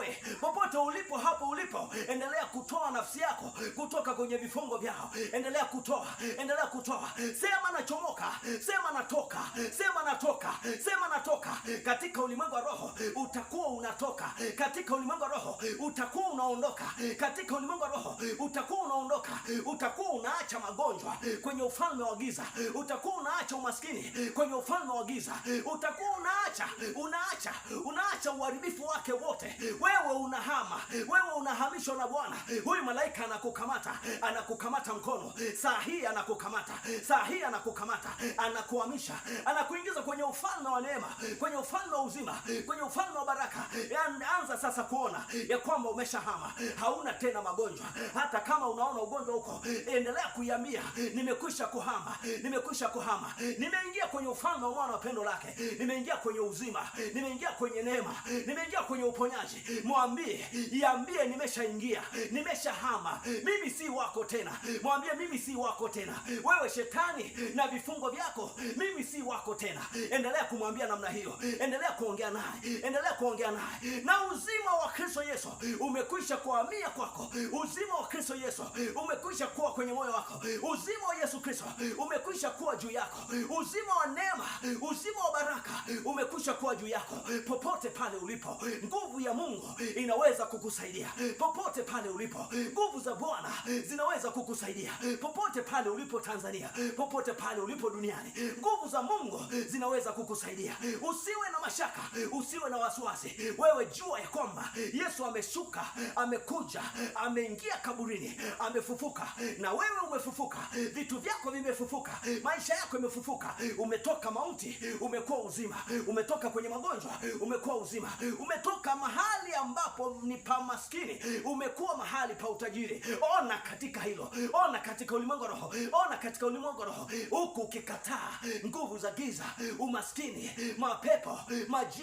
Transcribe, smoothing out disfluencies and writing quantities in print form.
nawe popote ulipo, hapo ulipo, endelea kutoa nafsi yako kutoka kwenye vifungo vyao. Endelea kutoa, endelea kutoa. Sema nachomoka, sema natoka, sema natoka, sema natoka. Katika ulimwengu wa roho utakuwa unatoka, katika ulimwengu wa roho utakuwa unaondoka, katika ulimwengu wa roho utakuwa unaondoka. Utakuwa unaacha magonjwa kwenye ufalme wa giza, utakuwa unaacha umaskini kwenye ufalme wa giza, utakuwa unaacha uharibifu wake wote. Wewe unahama, wewe unahamishwa na Bwana. Huyu malaika anakukamata mkono saa hii, anakukamata, anakuhamisha, anakuingiza kwenye ufalme wa neema, kwenye ufalme wa uzima, kwenye ufalme wa baraka. Anza sasa kuona ya kwamba umeshahama, hauna tena magonjwa. Hata kama unaona ugonjwa huko, endelea kuiambia, nimekwisha kuhama, nimeingia kwenye ufalme wa mwana wa pendo lake, nimeingia kwenye uzima, nimeingia kwenye neema, nimeingia kwenye uponyaji. Mwambie, iambie, nimeshaingia, nimeshahama, mimi si wako tena. Mwambie, mimi si wako tena. Wewe shetani na vifungo vyako, mimi si wako tena. Endelea kumwambia namna hiyo, endelea kuongea naye, na uzima wa Kristo Yesu umekwisha kuhamia kwako. Uzima wa Kristo Yesu umekwisha kuwa kwenye moyo wako. Uzima wa Yesu Kristo umekwisha kuwa juu yako. Uzima wa neema, uzima wa baraka umekwisha kuwa juu yako. Popote pale ulipo, nguvu ya Mungu inaweza kukusaidia. Popote pale ulipo, nguvu za Bwana zinaweza kukusaidia. Popote pale ulipo Tanzania, popote pale ulipo duniani, nguvu za Mungu zinaweza kukusaidia. Usiwe na mashaka, usiwe na wasiwasi. Wewe jua ya kwamba Yesu ameshuka, amekuja, ameingia kaburini, amefufuka, na wewe umefufuka. Vitu vyako vimefufuka, maisha yako yamefufuka. Umetoka mauti, umekuwa uzima. Umetoka kwenye magonjwa, umekuwa uzima. Umetoka mahali ambapo ni pa maskini, umekuwa mahali pa utajiri. Ona katika hilo, ona katika ulimwengu wa roho, ona katika ulimwengu wa roho, huku ukikataa nguvu za giza, umaskini, mapepo, majini.